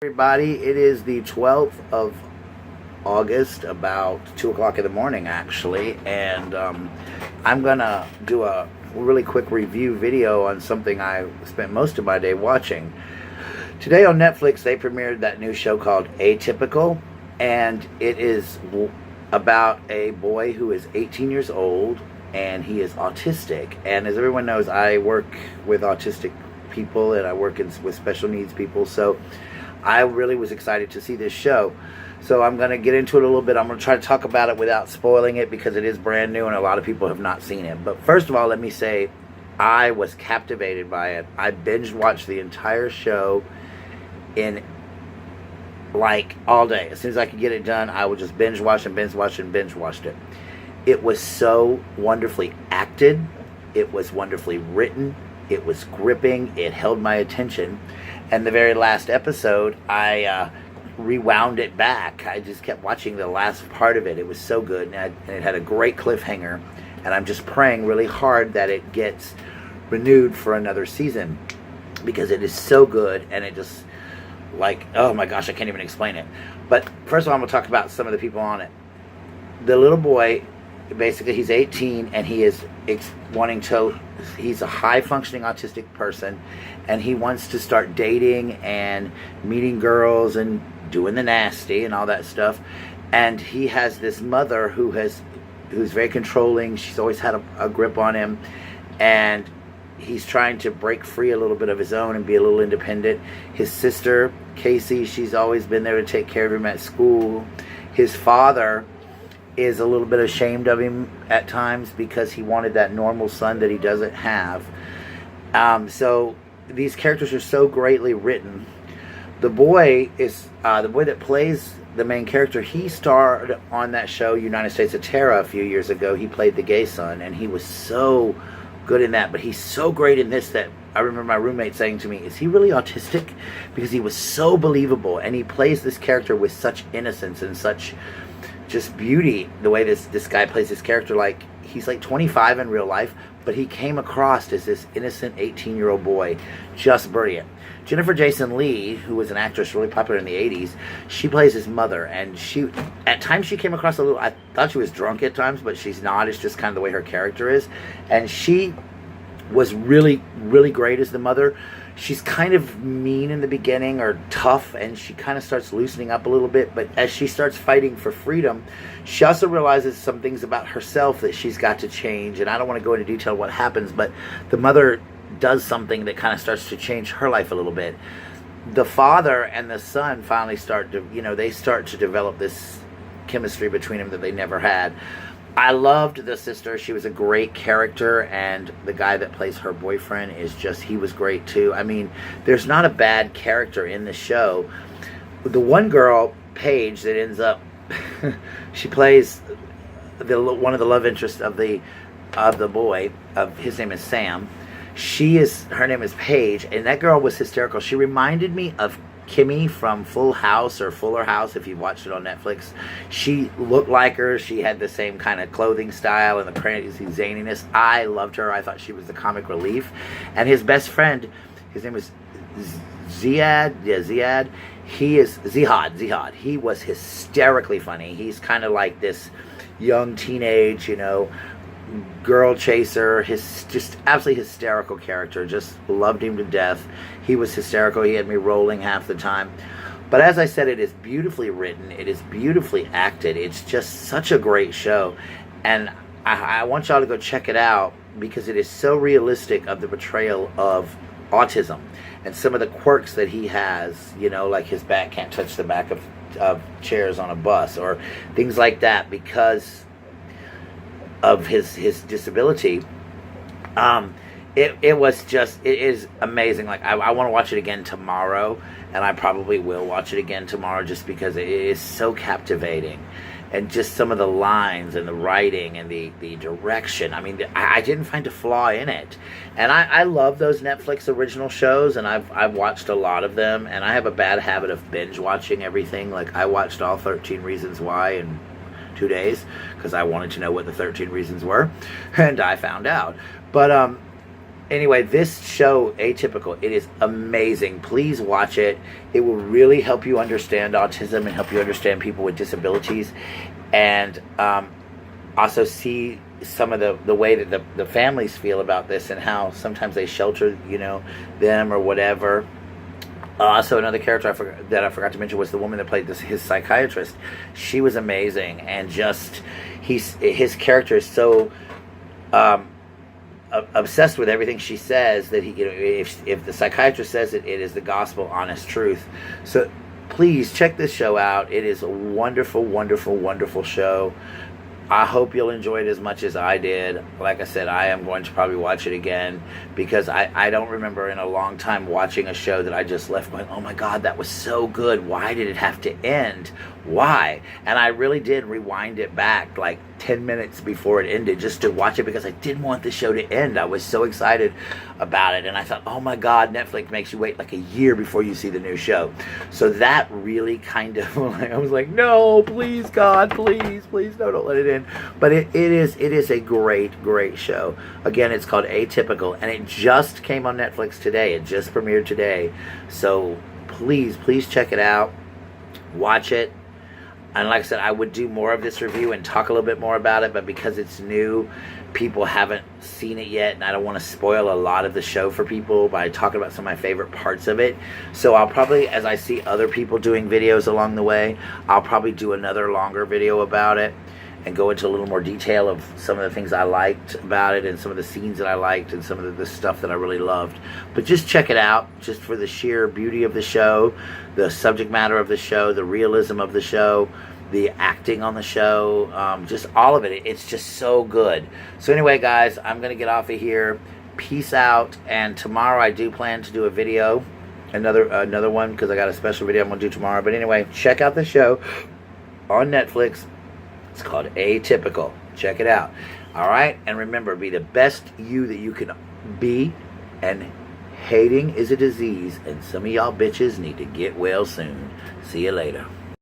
Everybody, it is the 12th of August, about 2 o'clock in the morning actually, and I'm gonna do a really quick review video on something I spent most of my day watching. Today on Netflix they premiered that new show called Atypical, and it is about a boy who is 18 years old and he is autistic. And as everyone knows, I work with autistic people and I work with special needs people, so I really was excited to see this show. So I'm going to get into it a little bit. I'm going to try to talk about it without spoiling it because it is brand new and a lot of people have not seen it. But first of all, let me say I was captivated by it. I binge watched the entire show in like all day. As soon as I could get it done, I would just binge watch and binge watch and binge watched it. It was so wonderfully acted. It was wonderfully written. It was gripping. It held my attention. And the very last episode, I rewound it back. I just kept watching the last part of it. It was so good, and it had a great cliffhanger. And I'm just praying really hard that it gets renewed for another season because it is so good, and it just, like, oh my gosh, I can't even explain it. But first of all, I'm going to talk about some of the people on it. The little boy, basically, he's 18, and he is wanting to, he's a high-functioning autistic person, and he wants to start dating and meeting girls and doing the nasty and all that stuff. And he has this mother who's very controlling. She's always had a grip on him, and he's trying to break free a little bit of his own and be a little independent. His sister, Casey, she's always been there to take care of him at school. His father is a little bit ashamed of him at times because he wanted that normal son that he doesn't have. So these characters are so greatly written. The boy is the boy that plays the main character. He starred on that show United States of Terror a few years ago. He played the gay son, and he was so good in that. But he's so great in this that I remember my roommate saying to me, "Is he really autistic?" Because he was so believable, and he plays this character with such innocence and such just beauty. The way this guy plays this character, like he's like 25 in real life, but he came across as this innocent 18-year-old boy, just brilliant. Jennifer Jason Leigh, who was an actress really popular in the 80s, she plays his mother, and she at times she came across a little, I thought she was drunk at times, but she's not. It's just kind of the way her character is, and she was really, really great as the mother. She's kind of mean in the beginning, or tough, and she kind of starts loosening up a little bit, but as she starts fighting for freedom, she also realizes some things about herself that she's got to change. And I don't want to go into detail what happens, but the mother does something that kind of starts to change her life a little bit. The father and the son finally start to, they start to develop this chemistry between them that they never had. I loved the sister. She was a great character, and the guy that plays her boyfriend he was great too. I mean, there's not a bad character in the show. The one girl, Paige, that ends up, she plays one of the love interests of the boy. His name is Sam. Her name is Paige, and that girl was hysterical. She reminded me of Kimmy from Full House or Fuller House, if you watched it on Netflix. She looked like her. She had the same kind of clothing style and the crazy zaniness. I loved her. I thought she was the comic relief. And his best friend, his name was Ziad. Yeah, Ziad. He is Zihad. He was hysterically funny. He's kind of like this young teenage, girl chaser. His just absolutely hysterical character. Just loved him to death. He was hysterical. He had me rolling half the time. But as I said, it is beautifully written. It is beautifully acted. It's just such a great show, and I want y'all to go check it out because it is so realistic of the portrayal of autism and some of the quirks that he has. Like his back can't touch the back of chairs on a bus or things like that because of his disability. It is amazing. Like I want to watch it again tomorrow, and I probably will watch it again tomorrow just because it is so captivating, and just some of the lines and the writing and the direction. I mean, I didn't find a flaw in it, and I love those Netflix original shows, and I've watched a lot of them, and I have a bad habit of binge watching everything. Like I watched all 13 Reasons Why in 2 days because I wanted to know what the 13 reasons were, and I found out. But anyway, this show, Atypical, it is amazing. Please watch it. It will really help you understand autism and help you understand people with disabilities, and also see some of the way that the families feel about this and how sometimes they shelter, them or whatever. Also, another character I forgot to mention was the woman that played his psychiatrist. She was amazing, and just his character is so obsessed with everything she says that if the psychiatrist says it, it is the gospel, honest truth. So please check this show out. It is a wonderful, wonderful, wonderful show. I hope you'll enjoy it as much as I did. Like I said, I am going to probably watch it again because I don't remember in a long time watching a show that I just left going, oh my God, that was so good. Why did it have to end? Why? And I really did rewind it back like 10 minutes before it ended just to watch it because I didn't want the show to end. I was so excited about it. And I thought, oh my God, Netflix makes you wait like a year before you see the new show. So that really kind of, I was like, no, please God, please no, don't let it end. But it is a great, great show. Again, it's called Atypical, and it just came on Netflix today. It just premiered today. So please check it out. Watch it. And like I said, I would do more of this review and talk a little bit more about it, but because it's new, people haven't seen it yet, and I don't want to spoil a lot of the show for people by talking about some of my favorite parts of it. So I'll probably, as I see other people doing videos along the way, I'll probably do another longer video about it and go into a little more detail of some of the things I liked about it and some of the scenes that I liked and some of the stuff that I really loved. But just check it out, just for the sheer beauty of the show, the subject matter of the show, the realism of the show, the acting on the show, just all of it. It's just so good. So anyway, guys, I'm going to get off of here. Peace out. And tomorrow I do plan to do a video, another one, because I got a special video I'm going to do tomorrow. But anyway, check out the show on Netflix. It's called Atypical. Check it out. All right? And remember, be the best you that you can be. And hating is a disease. And some of y'all bitches need to get well soon. See you later.